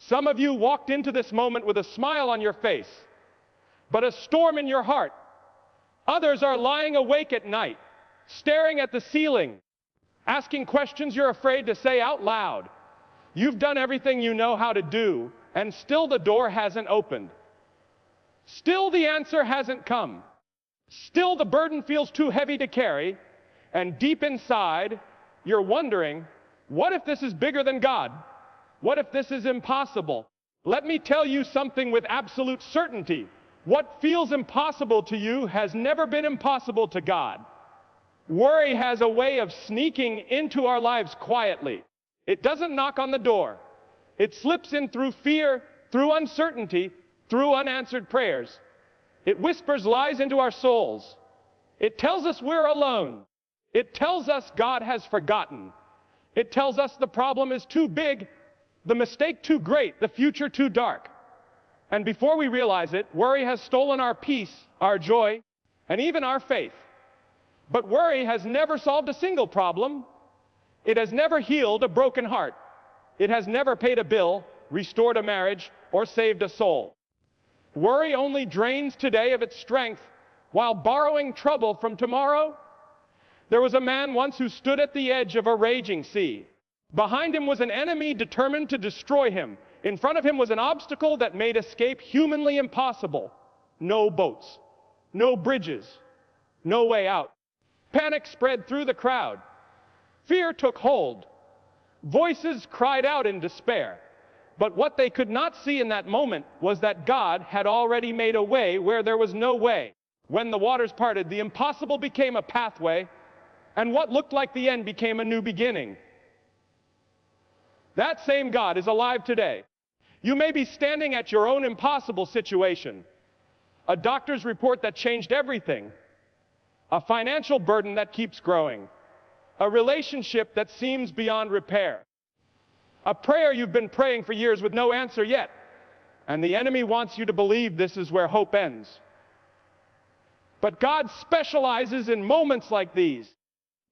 Some of you walked into this moment with a smile on your face, but a storm in your heart. Others are lying awake at night, staring at the ceiling, asking questions you're afraid to say out loud. You've done everything you know how to do, and still the door hasn't opened. Still the answer hasn't come. Still the burden feels too heavy to carry, and deep inside, you're wondering, what if this is bigger than God? What if this is impossible? Let me tell you something with absolute certainty. What feels impossible to you has never been impossible to God. Worry has a way of sneaking into our lives quietly. It doesn't knock on the door. It slips in through fear, through uncertainty, through unanswered prayers. It whispers lies into our souls. It tells us we're alone. It tells us God has forgotten. It tells us the problem is too big, the mistake too great, the future too dark. And before we realize it, worry has stolen our peace, our joy, and even our faith. But worry has never solved a single problem. It has never healed a broken heart. It has never paid a bill, restored a marriage, or saved a soul. Worry only drains today of its strength while borrowing trouble from tomorrow. There was a man once who stood at the edge of a raging sea. Behind him was an enemy determined to destroy him. In front of him was an obstacle that made escape humanly impossible. No boats, no bridges, no way out. Panic spread through the crowd. Fear took hold. Voices cried out in despair. But what they could not see in that moment was that God had already made a way where there was no way. When the waters parted, the impossible became a pathway, and what looked like the end became a new beginning. That same God is alive today. You may be standing at your own impossible situation. A doctor's report that changed everything. A financial burden that keeps growing. A relationship that seems beyond repair. A prayer you've been praying for years with no answer yet. And the enemy wants you to believe this is where hope ends. But God specializes in moments like these.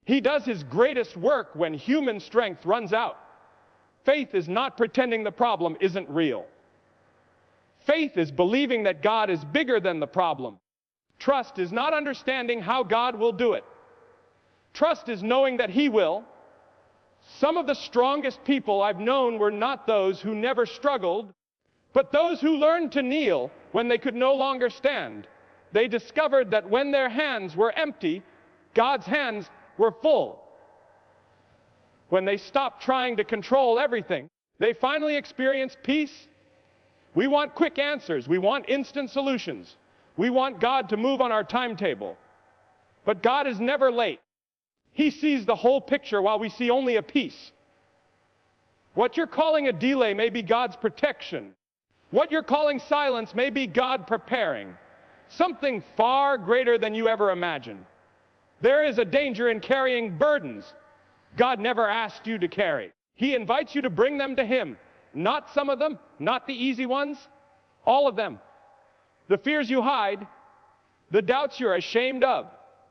He does his greatest work when human strength runs out. Faith is not pretending the problem isn't real. Faith is believing that God is bigger than the problem. Trust is not understanding how God will do it. Trust is knowing that he will. Some of the strongest people I've known were not those who never struggled, but those who learned to kneel when they could no longer stand. They discovered that when their hands were empty, God's hands were full. When they stopped trying to control everything, they finally experienced peace. We want quick answers. We want instant solutions. We want God to move on our timetable. But God is never late. He sees the whole picture while we see only a piece. What you're calling a delay may be God's protection. What you're calling silence may be God preparing something far greater than you ever imagined. There is a danger in carrying burdens God never asked you to carry. He invites you to bring them to him. Not some of them, not the easy ones, all of them. The fears you hide, the doubts you're ashamed of,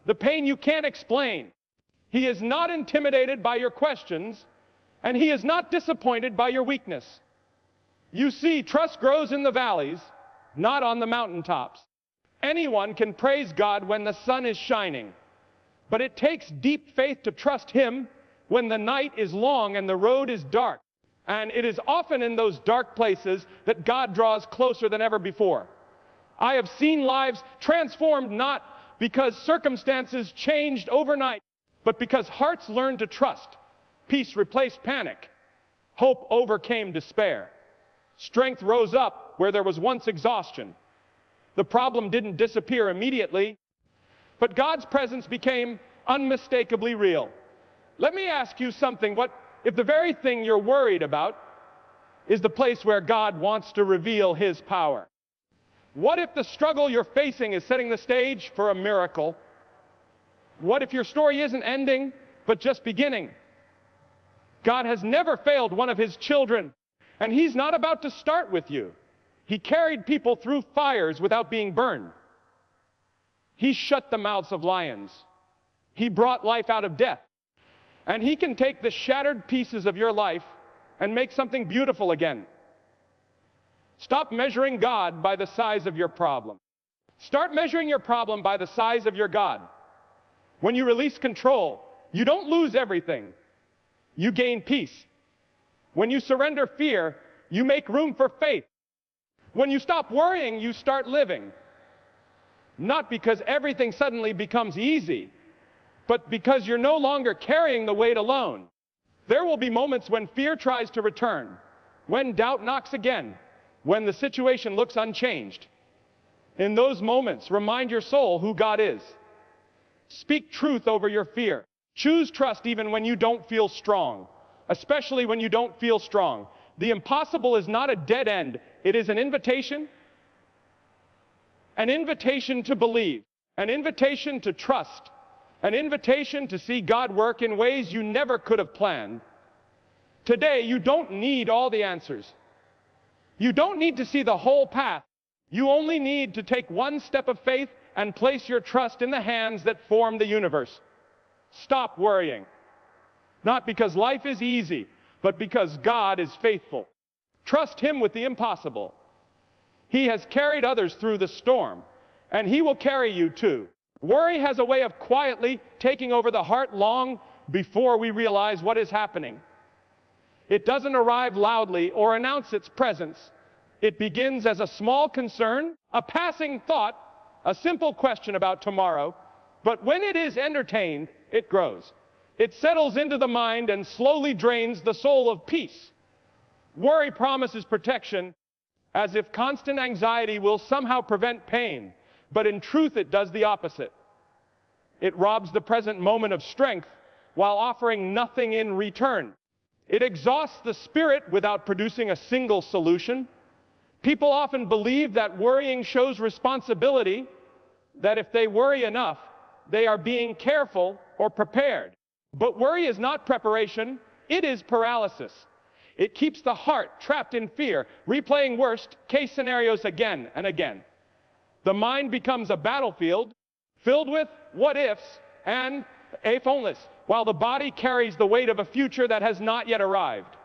the pain you can't explain. He is not intimidated by your questions, and he is not disappointed by your weakness. You see, trust grows in the valleys, not on the mountaintops. Anyone can praise God when the sun is shining, but it takes deep faith to trust him when the night is long and the road is dark. And it is often in those dark places that God draws closer than ever before. I have seen lives transformed not because circumstances changed overnight, but because hearts learned to trust. Peace replaced panic. Hope overcame despair. Strength rose up where there was once exhaustion. The problem didn't disappear immediately, but God's presence became unmistakably real. Let me ask you something. What if the very thing you're worried about is the place where God wants to reveal his power? What if the struggle you're facing is setting the stage for a miracle? What if your story isn't ending, but just beginning? God has never failed one of his children, and he's not about to start with you. He carried people through fires without being burned. He shut the mouths of lions. He brought life out of death. And he can take the shattered pieces of your life and make something beautiful again. Stop measuring God by the size of your problem. Start measuring your problem by the size of your God. When you release control, you don't lose everything. You gain peace. When you surrender fear, you make room for faith. When you stop worrying, you start living. Not because everything suddenly becomes easy, but because you're no longer carrying the weight alone. There will be moments when fear tries to return, when doubt knocks again, when the situation looks unchanged. In those moments, remind your soul who God is. Speak truth over your fear. Choose trust even when you don't feel strong, especially when you don't feel strong. The impossible is not a dead end. It is an invitation to believe, an invitation to trust, an invitation to see God work in ways you never could have planned. Today, you don't need all the answers. You don't need to see the whole path. You only need to take one step of faith and place your trust in the hands that form the universe. Stop worrying. Not because life is easy, but because God is faithful. Trust Him with the impossible. He has carried others through the storm, and He will carry you too. Worry has a way of quietly taking over the heart long before we realize what is happening. It doesn't arrive loudly or announce its presence. It begins as a small concern, a passing thought, a simple question about tomorrow. But when it is entertained, it grows. It settles into the mind and slowly drains the soul of peace. Worry promises protection, as if constant anxiety will somehow prevent pain. But in truth, it does the opposite. It robs the present moment of strength while offering nothing in return. It exhausts the spirit without producing a single solution. People often believe that worrying shows responsibility, that if they worry enough, they are being careful or prepared. But worry is not preparation, it is paralysis. It keeps the heart trapped in fear, replaying worst-case scenarios again and again. The mind becomes a battlefield filled with what-ifs and if-onlys, while the body carries the weight of a future that has not yet arrived.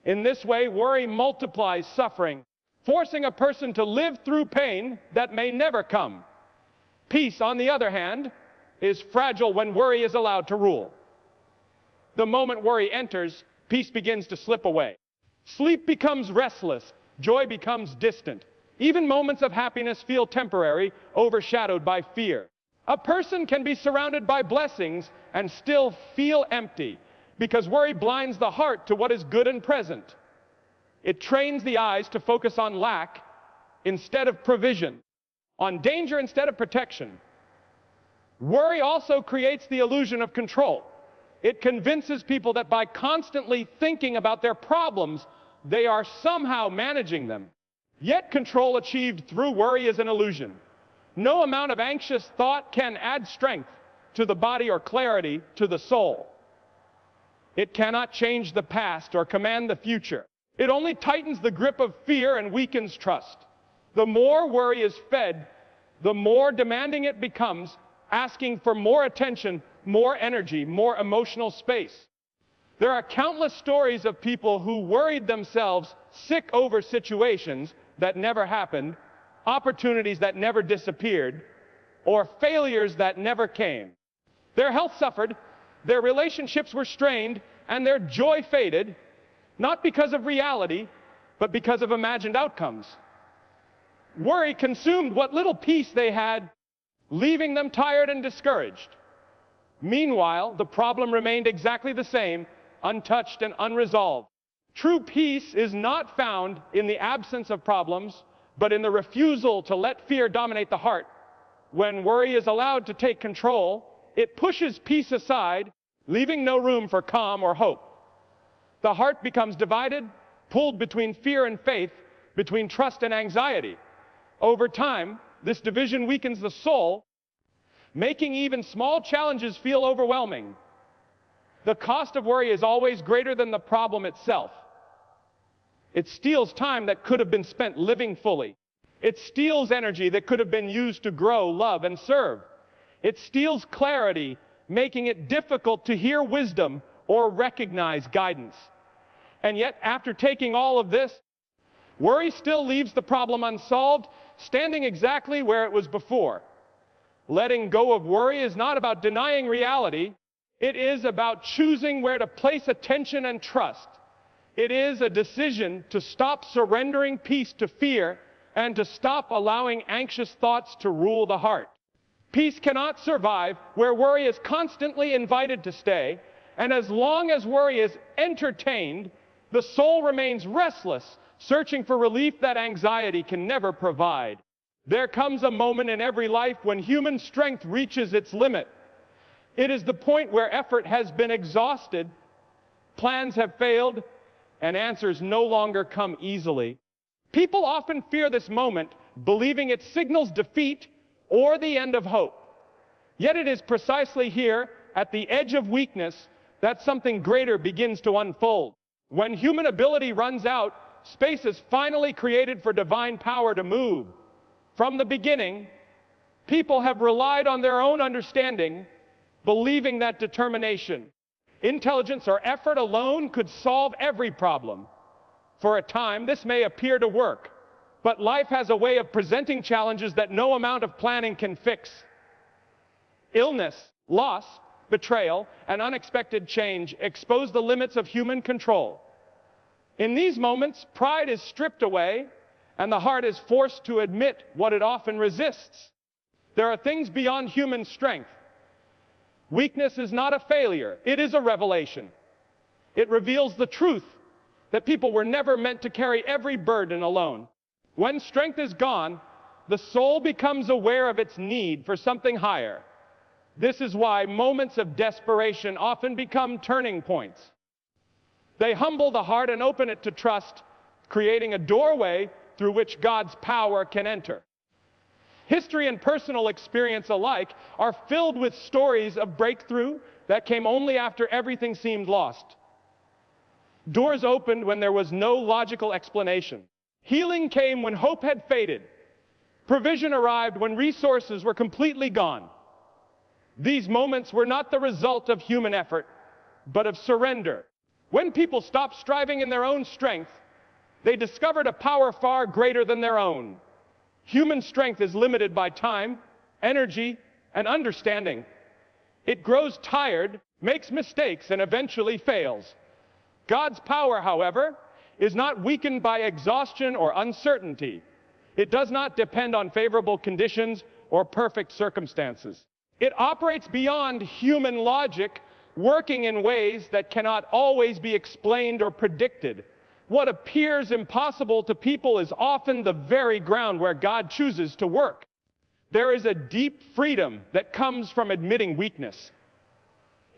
In this way, worry multiplies suffering, forcing a person to live through pain that may never come. Peace, on the other hand, is fragile when worry is allowed to rule. The moment worry enters, peace begins to slip away. Sleep becomes restless, joy becomes distant. Even moments of happiness feel temporary, overshadowed by fear. A person can be surrounded by blessings and still feel empty, because worry blinds the heart to what is good and present. It trains the eyes to focus on lack instead of provision, on danger instead of protection. Worry also creates the illusion of control. It convinces people that by constantly thinking about their problems, they are somehow managing them. Yet control achieved through worry is an illusion. No amount of anxious thought can add strength to the body or clarity to the soul. It cannot change the past or command the future. It only tightens the grip of fear and weakens trust. The more worry is fed, the more demanding it becomes, asking for more attention, more energy, more emotional space. There are countless stories of people who worried themselves sick over situations that never happened, opportunities that never disappeared, or failures that never came. Their health suffered, their relationships were strained, and their joy faded, not because of reality, but because of imagined outcomes. Worry consumed what little peace they had, leaving them tired and discouraged. Meanwhile, the problem remained exactly the same, untouched and unresolved. True peace is not found in the absence of problems, but in the refusal to let fear dominate the heart. When worry is allowed to take control, it pushes peace aside, leaving no room for calm or hope. The heart becomes divided, pulled between fear and faith, between trust and anxiety. Over time, this division weakens the soul, making even small challenges feel overwhelming. The cost of worry is always greater than the problem itself. It steals time that could have been spent living fully. It steals energy that could have been used to grow, love, and serve. It steals clarity, making it difficult to hear wisdom or recognize guidance. And yet, after taking all of this, Worry still leaves the problem unsolved, standing exactly where it was before. Letting go of worry is not about denying reality. It is about choosing where to place attention and trust. It is a decision to stop surrendering peace to fear and to stop allowing anxious thoughts to rule the heart. Peace cannot survive where worry is constantly invited to stay, and as long as worry is entertained, the soul remains restless, searching for relief that anxiety can never provide. There comes a moment in every life when human strength reaches its limit. It is the point where effort has been exhausted, plans have failed, and answers no longer come easily. People often fear this moment, believing it signals defeat or the end of hope. Yet it is precisely here, at the edge of weakness, that something greater begins to unfold. When human ability runs out, space is finally created for divine power to move. From the beginning, people have relied on their own understanding, believing that determination, intelligence, or effort alone could solve every problem. For a time, this may appear to work, but life has a way of presenting challenges that no amount of planning can fix. Illness, loss, betrayal, and unexpected change expose the limits of human control. In these moments, pride is stripped away, and the heart is forced to admit what it often resists. There are things beyond human strength. Weakness is not a failure, it is a revelation. It reveals the truth that people were never meant to carry every burden alone. When strength is gone, the soul becomes aware of its need for something higher. This is why moments of desperation often become turning points. They humble the heart and open it to trust, creating a doorway through which God's power can enter. History and personal experience alike are filled with stories of breakthrough that came only after everything seemed lost. Doors opened when there was no logical explanation. Healing came when hope had faded. Provision arrived when resources were completely gone. These moments were not the result of human effort, but of surrender. When people stopped striving in their own strength, they discovered a power far greater than their own. Human strength is limited by time, energy, and understanding. It grows tired, makes mistakes, and eventually fails. God's power, however, is not weakened by exhaustion or uncertainty. It does not depend on favorable conditions or perfect circumstances. It operates beyond human logic, working in ways that cannot always be explained or predicted. What appears impossible to people is often the very ground where God chooses to work. There is a deep freedom that comes from admitting weakness.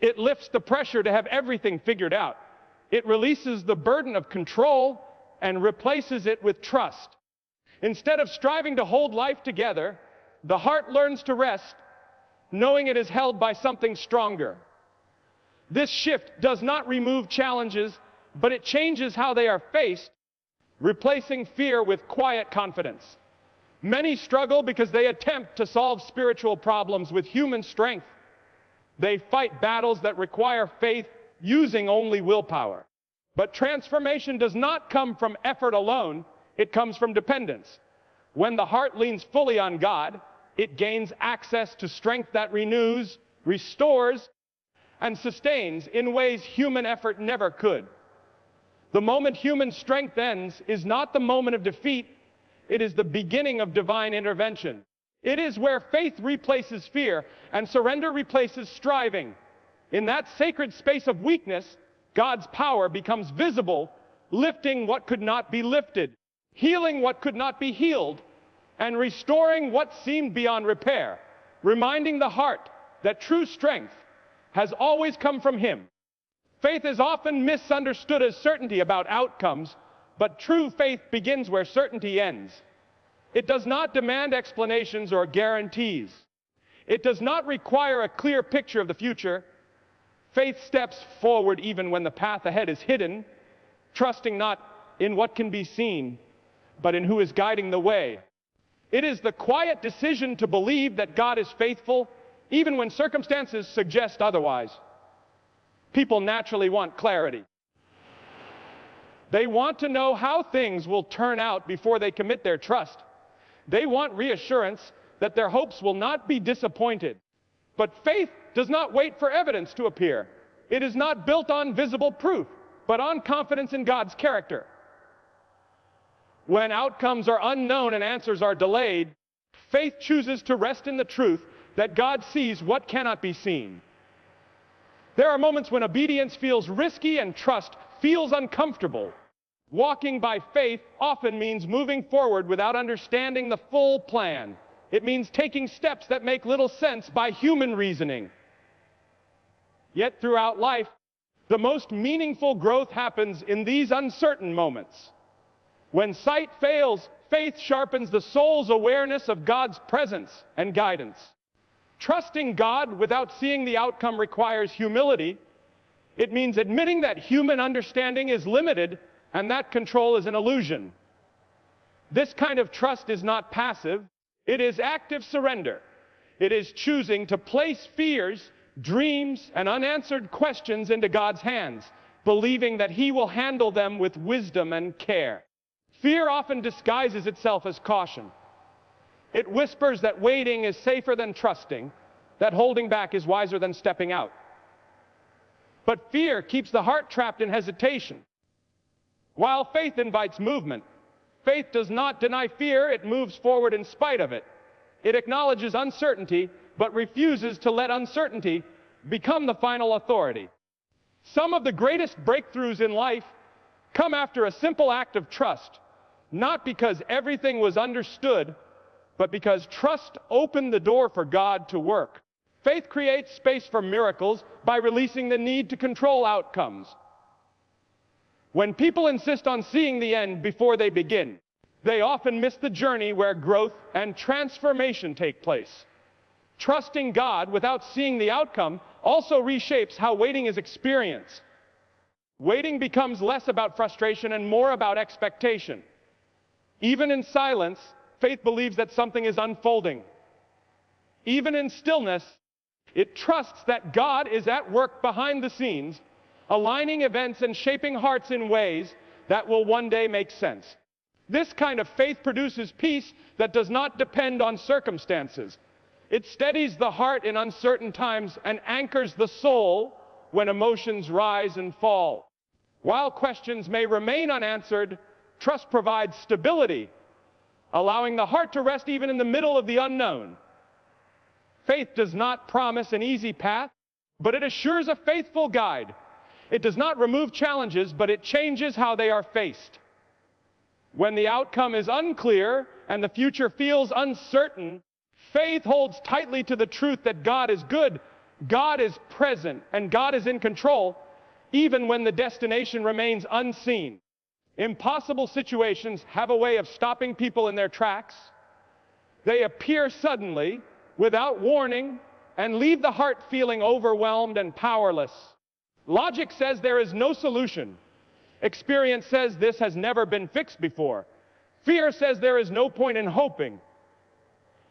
It lifts the pressure to have everything figured out. It releases the burden of control and replaces it with trust. Instead of striving to hold life together, the heart learns to rest, knowing it is held by something stronger. This shift does not remove challenges, but it changes how they are faced, replacing fear with quiet confidence. Many struggle because they attempt to solve spiritual problems with human strength. They fight battles that require faith using only willpower. But transformation does not come from effort alone, it comes from dependence. When the heart leans fully on God, it gains access to strength that renews, restores, and sustains in ways human effort never could. The moment human strength ends is not the moment of defeat, it is the beginning of divine intervention. It is where faith replaces fear and surrender replaces striving. In that sacred space of weakness, God's power becomes visible, lifting what could not be lifted, healing what could not be healed, and restoring what seemed beyond repair, reminding the heart that true strength has always come from Him. Faith is often misunderstood as certainty about outcomes, but true faith begins where certainty ends. It does not demand explanations or guarantees. It does not require a clear picture of the future. Faith steps forward even when the path ahead is hidden, trusting not in what can be seen, but in who is guiding the way. It is the quiet decision to believe that God is faithful, even when circumstances suggest otherwise. People naturally want clarity. They want to know how things will turn out before they commit their trust. They want reassurance that their hopes will not be disappointed. But faith does not wait for evidence to appear. It is not built on visible proof, but on confidence in God's character. When outcomes are unknown and answers are delayed, faith chooses to rest in the truth that God sees what cannot be seen. There are moments when obedience feels risky and trust feels uncomfortable. Walking by faith often means moving forward without understanding the full plan. It means taking steps that make little sense by human reasoning. Yet throughout life, the most meaningful growth happens in these uncertain moments. When sight fails, faith sharpens the soul's awareness of God's presence and guidance. Trusting God without seeing the outcome requires humility. It means admitting that human understanding is limited and that control is an illusion. This kind of trust is not passive. It is active surrender. It is choosing to place fears, dreams, and unanswered questions into God's hands, believing that He will handle them with wisdom and care. Fear often disguises itself as caution. It whispers that waiting is safer than trusting, that holding back is wiser than stepping out. But fear keeps the heart trapped in hesitation. While faith invites movement, faith does not deny fear, it moves forward in spite of it. It acknowledges uncertainty, but refuses to let uncertainty become the final authority. Some of the greatest breakthroughs in life come after a simple act of trust, not because everything was understood, but because trust opened the door for God to work. Faith creates space for miracles by releasing the need to control outcomes. When people insist on seeing the end before they begin, they often miss the journey where growth and transformation take place. Trusting God without seeing the outcome also reshapes how waiting is experienced. Waiting becomes less about frustration and more about expectation. Even in silence, faith believes that something is unfolding. Even in stillness, it trusts that God is at work behind the scenes, aligning events and shaping hearts in ways that will one day make sense. This kind of faith produces peace that does not depend on circumstances. It steadies the heart in uncertain times and anchors the soul when emotions rise and fall. While questions may remain unanswered, trust provides stability, allowing the heart to rest even in the middle of the unknown. Faith does not promise an easy path, but it assures a faithful guide. It does not remove challenges, but it changes how they are faced. When the outcome is unclear and the future feels uncertain, faith holds tightly to the truth that God is good, God is present, and God is in control, even when the destination remains unseen. Impossible situations have a way of stopping people in their tracks. They appear suddenly, without warning, and leave the heart feeling overwhelmed and powerless. Logic says there is no solution. Experience says this has never been fixed before. Fear says there is no point in hoping.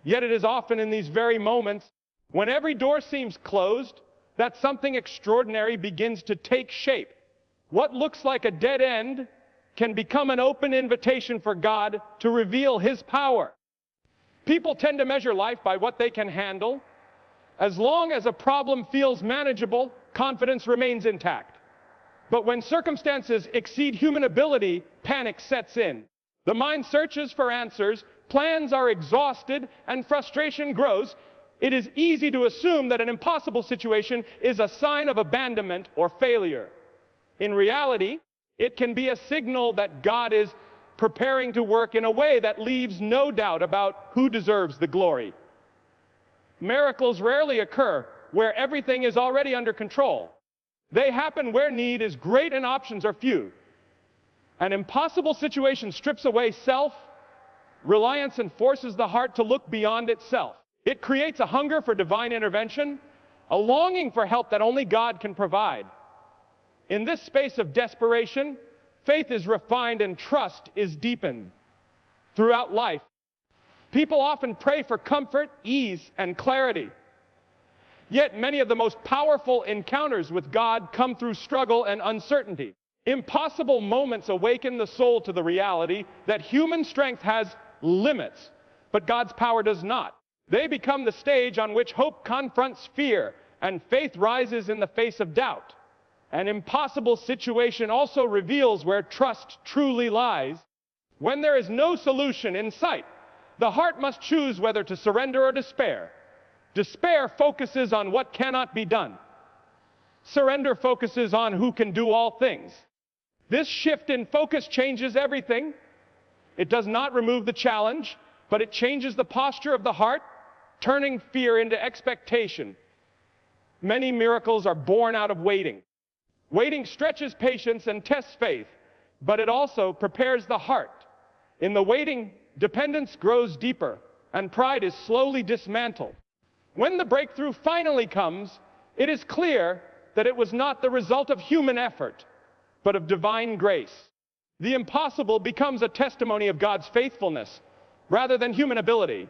Yet it is often in these very moments, when every door seems closed, that something extraordinary begins to take shape. What looks like a dead end can become an open invitation for God to reveal His power. People tend to measure life by what they can handle. As long as a problem feels manageable, confidence remains intact. But when circumstances exceed human ability, panic sets in. The mind searches for answers, plans are exhausted, and frustration grows. It is easy to assume that an impossible situation is a sign of abandonment or failure. In reality, it can be a signal that God is preparing to work in a way that leaves no doubt about who deserves the glory. Miracles rarely occur where everything is already under control. They happen where need is great and options are few. An impossible situation strips away self-reliance and forces the heart to look beyond itself. It creates a hunger for divine intervention, a longing for help that only God can provide. In this space of desperation, faith is refined and trust is deepened. Throughout life, people often pray for comfort, ease, and clarity. Yet many of the most powerful encounters with God come through struggle and uncertainty. Impossible moments awaken the soul to the reality that human strength has limits, but God's power does not. They become the stage on which hope confronts fear and faith rises in the face of doubt. An impossible situation also reveals where trust truly lies. When there is no solution in sight, the heart must choose whether to surrender or despair. Despair focuses on what cannot be done. Surrender focuses on who can do all things. This shift in focus changes everything. It does not remove the challenge, but it changes the posture of the heart, turning fear into expectation. Many miracles are born out of waiting. Waiting stretches patience and tests faith, but it also prepares the heart. In the waiting, dependence grows deeper, and pride is slowly dismantled. When the breakthrough finally comes, it is clear that it was not the result of human effort, but of divine grace. The impossible becomes a testimony of God's faithfulness rather than human ability.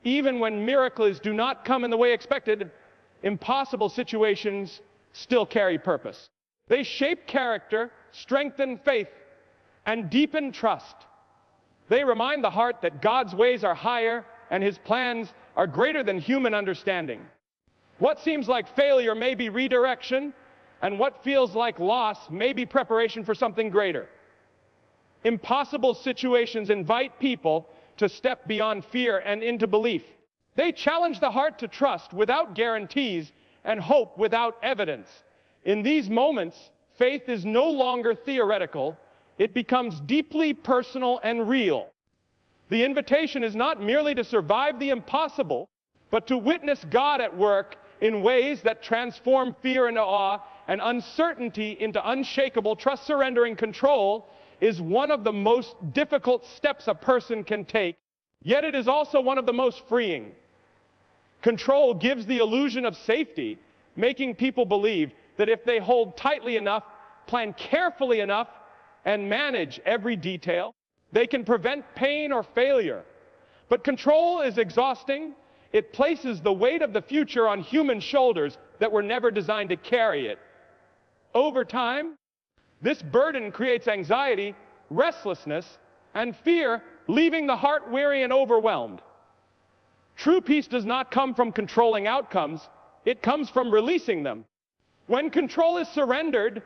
Even when miracles do not come in the way expected, impossible situations still carry purpose. They shape character, strengthen faith, and deepen trust. They remind the heart that God's ways are higher and His plans are greater than human understanding. What seems like failure may be redirection, and what feels like loss may be preparation for something greater. Impossible situations invite people to step beyond fear and into belief. They challenge the heart to trust without guarantees and hope without evidence. In these moments, faith is no longer theoretical. It becomes deeply personal and real. The invitation is not merely to survive the impossible, but to witness God at work in ways that transform fear into awe and uncertainty into unshakable trust. Surrendering control is one of the most difficult steps a person can take, yet it is also one of the most freeing. Control gives the illusion of safety, making people believe that if they hold tightly enough, plan carefully enough, and manage every detail, they can prevent pain or failure. But control is exhausting. It places the weight of the future on human shoulders that were never designed to carry it. Over time, this burden creates anxiety, restlessness, and fear, leaving the heart weary and overwhelmed. True peace does not come from controlling outcomes. It comes from releasing them. When control is surrendered,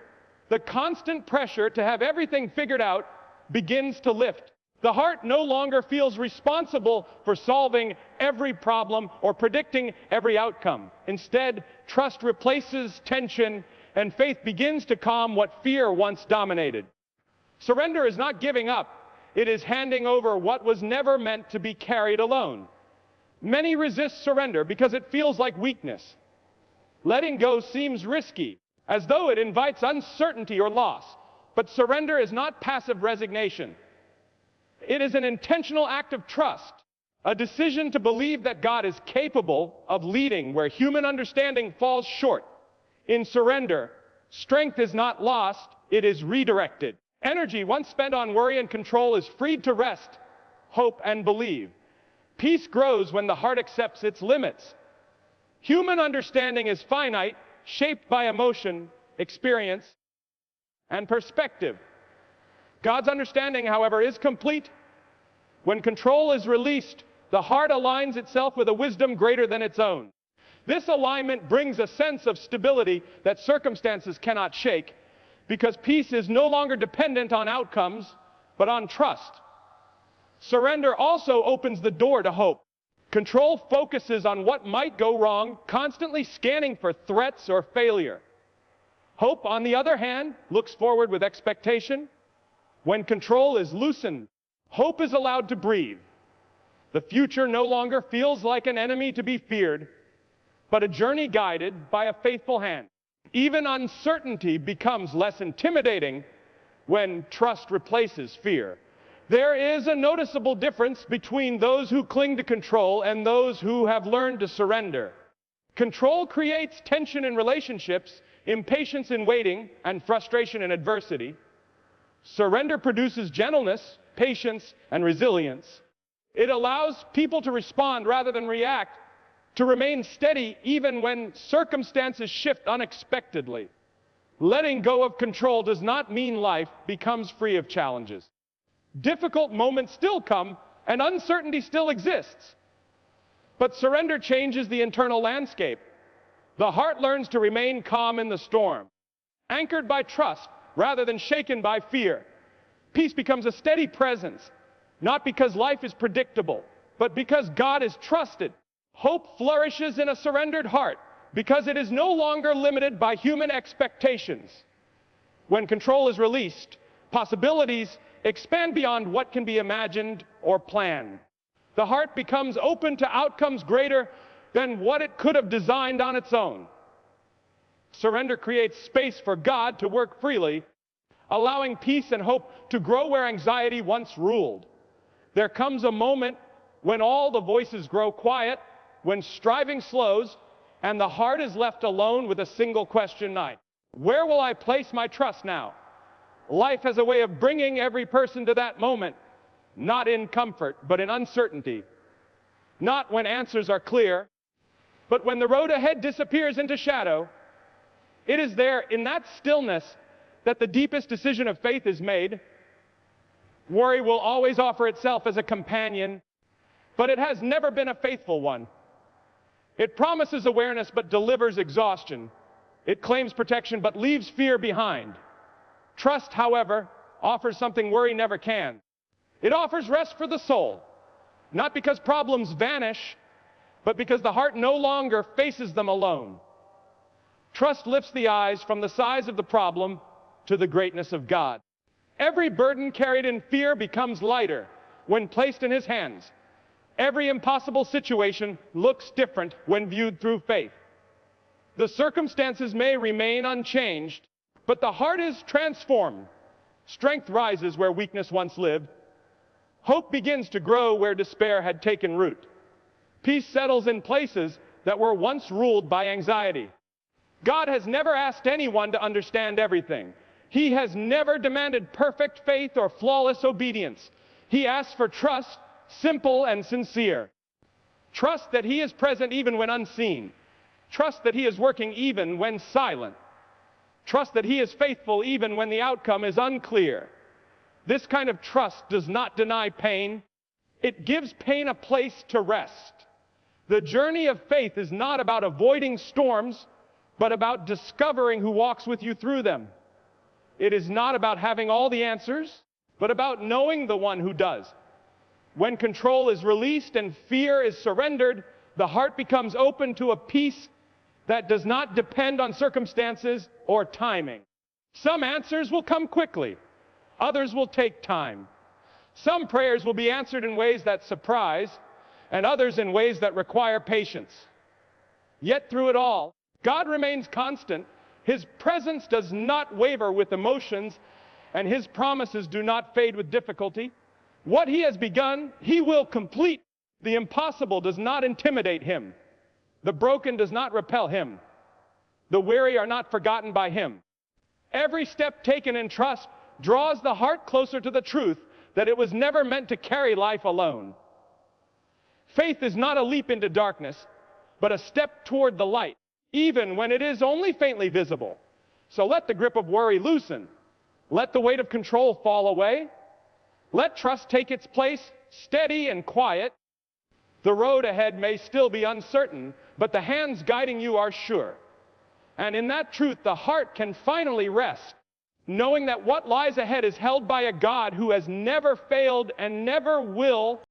the constant pressure to have everything figured out begins to lift. The heart no longer feels responsible for solving every problem or predicting every outcome. Instead, trust replaces tension and faith begins to calm what fear once dominated. Surrender is not giving up. It is handing over what was never meant to be carried alone. Many resist surrender because it feels like weakness. Letting go seems risky, as though it invites uncertainty or loss. But surrender is not passive resignation. It is an intentional act of trust, a decision to believe that God is capable of leading where human understanding falls short. In surrender, strength is not lost, it is redirected. Energy once spent on worry and control is freed to rest, hope, and believe. Peace grows when the heart accepts its limits. Human understanding is finite, shaped by emotion, experience, and perspective. God's understanding, however, is complete. When control is released, the heart aligns itself with a wisdom greater than its own. This alignment brings a sense of stability that circumstances cannot shake, because peace is no longer dependent on outcomes, but on trust. Surrender also opens the door to hope. Control focuses on what might go wrong, constantly scanning for threats or failure. Hope, on the other hand, looks forward with expectation. When control is loosened, hope is allowed to breathe. The future no longer feels like an enemy to be feared, but a journey guided by a faithful hand. Even uncertainty becomes less intimidating when trust replaces fear. There is a noticeable difference between those who cling to control and those who have learned to surrender. Control creates tension in relationships, impatience in waiting, and frustration in adversity. Surrender produces gentleness, patience, and resilience. It allows people to respond rather than react, to remain steady even when circumstances shift unexpectedly. Letting go of control does not mean life becomes free of challenges. Difficult moments still come and uncertainty still exists. But surrender changes the internal landscape. The heart learns to remain calm in the storm, anchored by trust rather than shaken by fear. Peace becomes a steady presence, not because life is predictable, but because God is trusted. Hope flourishes in a surrendered heart because it is no longer limited by human expectations. When control is released, possibilities expand beyond what can be imagined or planned. The heart becomes open to outcomes greater than what it could have designed on its own. Surrender creates space for God to work freely, allowing peace and hope to grow where anxiety once ruled. There comes a moment when all the voices grow quiet, when striving slows, and the heart is left alone with a single question night. Where will I place my trust now? Life has a way of bringing every person to that moment, not in comfort, but in uncertainty. Not when answers are clear, but when the road ahead disappears into shadow. It is there, in that stillness, that the deepest decision of faith is made. Worry will always offer itself as a companion, but it has never been a faithful one. It promises awareness but delivers exhaustion. It claims protection but leaves fear behind. Trust, however, offers something worry never can. It offers rest for the soul, not because problems vanish, but because the heart no longer faces them alone. Trust lifts the eyes from the size of the problem to the greatness of God. Every burden carried in fear becomes lighter when placed in His hands. Every impossible situation looks different when viewed through faith. The circumstances may remain unchanged, but the heart is transformed. Strength rises where weakness once lived. Hope begins to grow where despair had taken root. Peace settles in places that were once ruled by anxiety. God has never asked anyone to understand everything. He has never demanded perfect faith or flawless obedience. He asks for trust, simple and sincere. Trust that He is present even when unseen. Trust that He is working even when silent. Trust that He is faithful even when the outcome is unclear. This kind of trust does not deny pain. It gives pain a place to rest. The journey of faith is not about avoiding storms, but about discovering who walks with you through them. It is not about having all the answers, but about knowing the one who does. When control is released and fear is surrendered, the heart becomes open to a peace that does not depend on circumstances or timing. Some answers will come quickly. Others will take time. Some prayers will be answered in ways that surprise, and others in ways that require patience. Yet through it all, God remains constant. His presence does not waver with emotions, and His promises do not fade with difficulty. What He has begun, He will complete. The impossible does not intimidate Him. The broken does not repel Him. The weary are not forgotten by Him. Every step taken in trust draws the heart closer to the truth that it was never meant to carry life alone. Faith is not a leap into darkness, but a step toward the light, even when it is only faintly visible. So let the grip of worry loosen. Let the weight of control fall away. Let trust take its place, steady and quiet. The road ahead may still be uncertain, but the hands guiding you are sure. And in that truth, the heart can finally rest, knowing that what lies ahead is held by a God who has never failed and never will